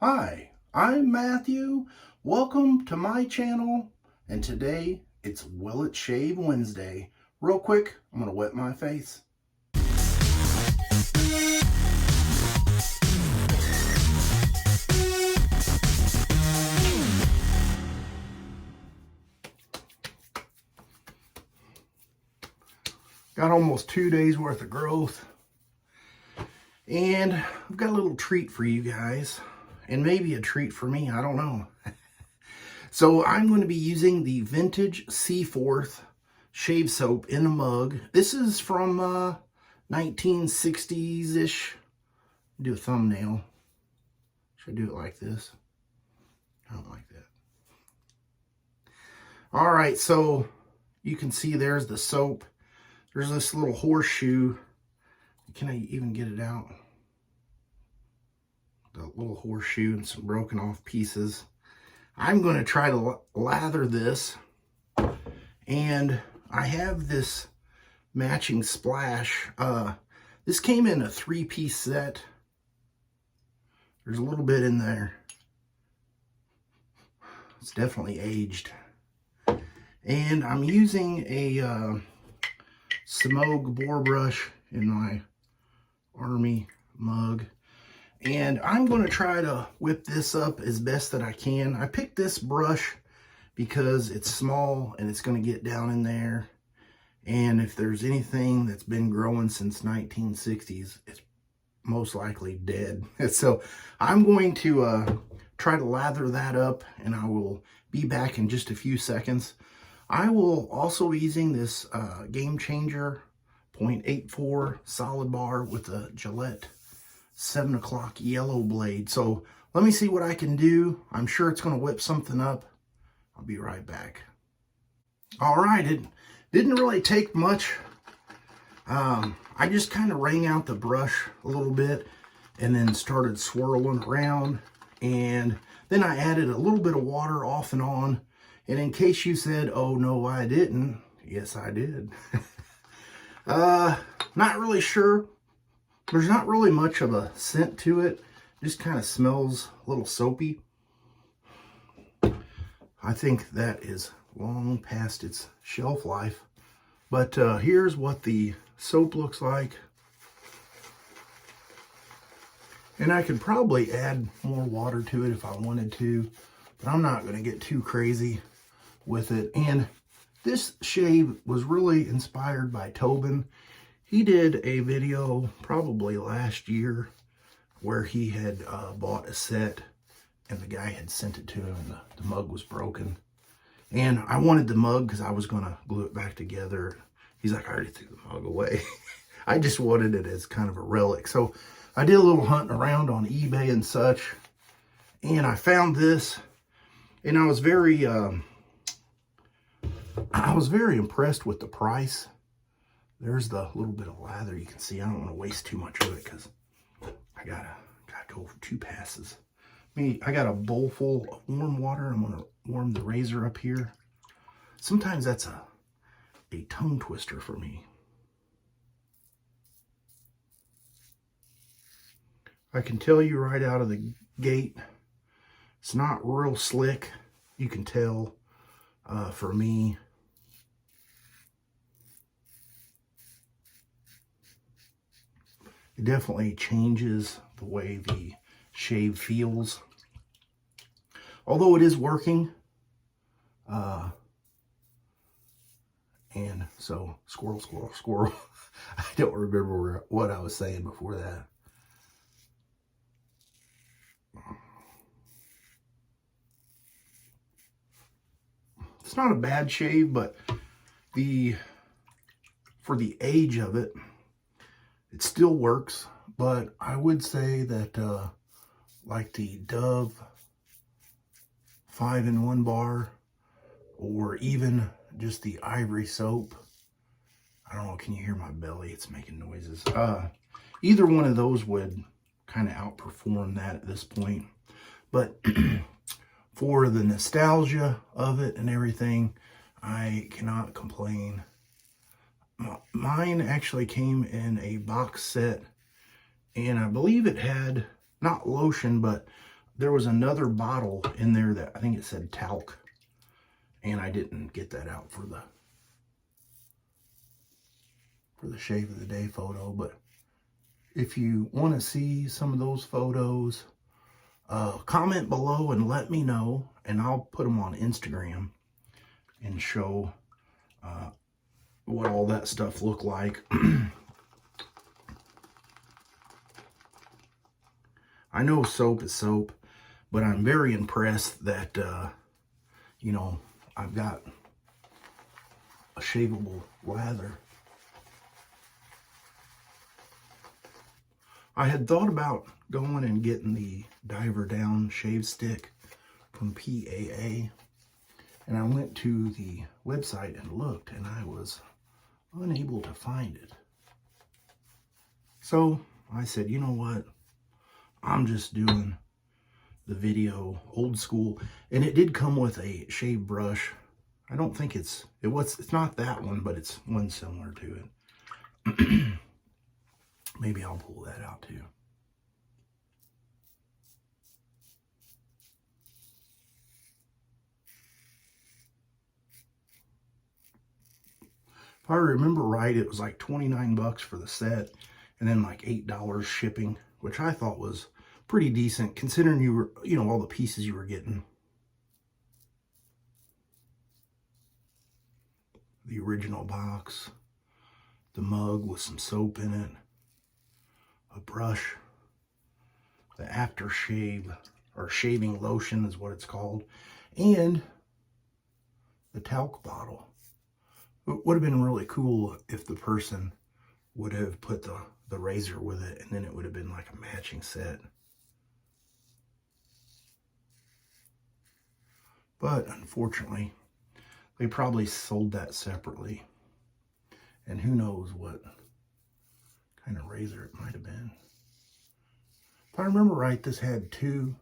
Hi, I'm Matthew. Welcome to my channel, and today it's Will It Shave Wednesday. Real quick, I'm gonna wet my face. Got almost 2 days worth of growth, and I've got a little treat for you guys, and maybe a treat for me, I don't know. So I'm going to be using the vintage Seaforth shave soap in a mug. This is from 1960s-ish. Do a thumbnail. Should I do it like this? I don't like that. All right, so you can see there's the soap. There's this little horseshoe. Can I even get it out? The little horseshoe and some broken off pieces. I'm going to try to lather this. And I have this matching splash. This came in a 3-piece set. There's a little bit in there. It's definitely aged. And I'm using a Semouge Boar brush in my Army mug. And I'm going to try to whip this up as best that I can. I picked this brush because it's small and it's going to get down in there. And if there's anything that's been growing since 1960s, it's most likely dead. So I'm going to try to lather that up, and I will be back in just a few seconds. I will also be using this Gamechanger 0.84 solid bar with a Gillette 7 o'clock yellow blade. So let me see what I can do. I'm sure it's going to whip something up. I'll be right back. All right, it didn't really take much. I just kind of wrung out the brush a little bit and then started swirling around. And then I added a little bit of water off and on. And in case you said, oh no, I didn't. Yes, I did. Not really sure. There's not really much of a scent to it. Just kind of smells a little soapy. I think that is long past its shelf life. But here's what the soap looks like. And I could probably add more water to it if I wanted to, but I'm not going to get too crazy with it. And this shave was really inspired by Tobin. He did a video probably last year where he had bought a set and the guy had sent it to him and the mug was broken. And I wanted the mug because I was going to glue it back together. He's like, I already threw the mug away. I just wanted it as kind of a relic. So I did a little hunting around on eBay and such. And I found this. And I was very impressed with the price. There's the little bit of lather you can see. I don't want to waste too much of it because I gotta go for 2 passes. I got a bowl full of warm water. I'm gonna warm the razor up here. Sometimes that's a tongue twister for me. I can tell you right out of the gate, it's not real slick. You can tell for me. It definitely changes the way the shave feels. Although it is working. And so, squirrel, squirrel, squirrel. I don't remember what I was saying before that. It's not a bad shave, but for the age of it, it still works. But I would say that like the Dove 5-in-1 bar, or even just the Ivory soap. I don't know, can you hear my belly? It's making noises. Either one of those would kind of outperform that at this point. But for the nostalgia of it and everything, I cannot complain. Mine actually came in a box set, and I believe it had, not lotion, but there was another bottle in there that I think it said talc, and I didn't get that out for the shave of the day photo. But if you want to see some of those photos, comment below and let me know, and I'll put them on Instagram and show what all that stuff looked like. I know soap is soap, but I'm very impressed that, you know, I've got a shaveable lather. I had thought about going and getting the Diver Down shave stick from PAA, and I went to the website and looked, and I was unable to find it. So I said, you know what? I'm just doing the video old school, and it did come with a shave brush. I don't think it's not that one, but it's one similar to it. Maybe I'll pull that out too. If I remember right, it was like 29 bucks for the set, and then like $8 shipping, which I thought was pretty decent considering you were, you know, all the pieces you were getting. The original box, the mug with some soap in it, a brush, the aftershave or shaving lotion is what it's called, and the talc bottle. It would have been really cool if the person would have put the razor with it, and then it would have been like a matching set. But unfortunately, they probably sold that separately. And who knows what kind of razor it might have been. If I remember right, this had two,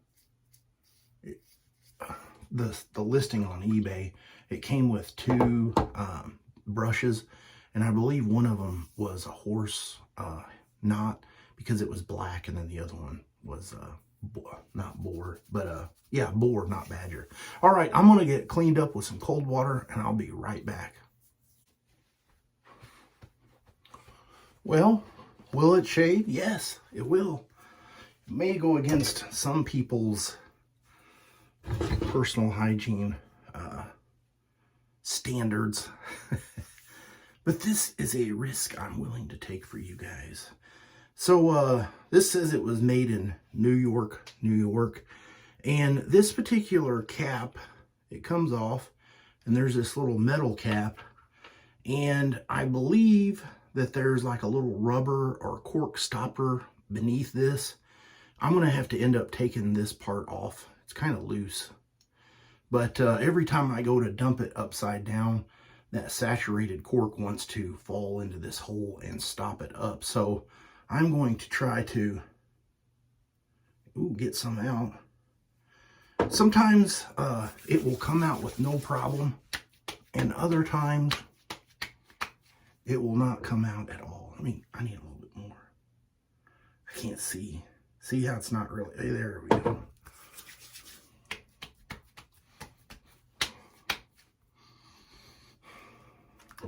the listing on eBay, it came with two brushes, and I believe one of them was a horse knot because it was black, and then the other one was not boar, but yeah, boar, not badger. All right, I'm gonna get cleaned up with some cold water, and I'll be right back. Well, will it shave? Yes, it will. It may go against some people's personal hygiene standards, but this is a risk I'm willing to take for you guys. So this says it was made in New York, New York, and this particular cap, it comes off, and there's this little metal cap, and I believe that there's like a little rubber or cork stopper beneath this. I'm gonna have to end up taking this part off. It's kind of loose, but every time I go to dump it upside down, that saturated cork wants to fall into this hole and stop it up. So I'm going to try to get some out. Sometimes it will come out with no problem, and other times it will not come out at all. I need a little bit more. I can't see. See how it's not really, there we go.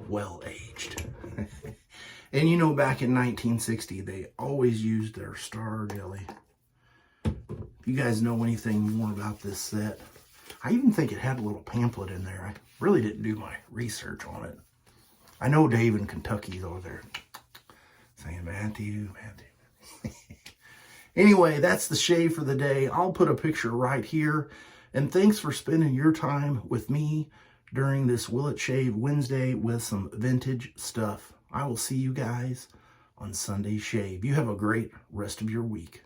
Well aged. And you know, back in 1960, they always used their star jelly. If you guys know anything more about this set, I even think it had a little pamphlet in there. I really didn't do my research on it. I know Dave in Kentucky's over there saying, Matthew. Anyway, that's the shave for the day. I'll put a picture right here. And thanks for spending your time with me during this Will It Shave Wednesday with some vintage stuff. I will see you guys on Sunday Shave. You have a great rest of your week.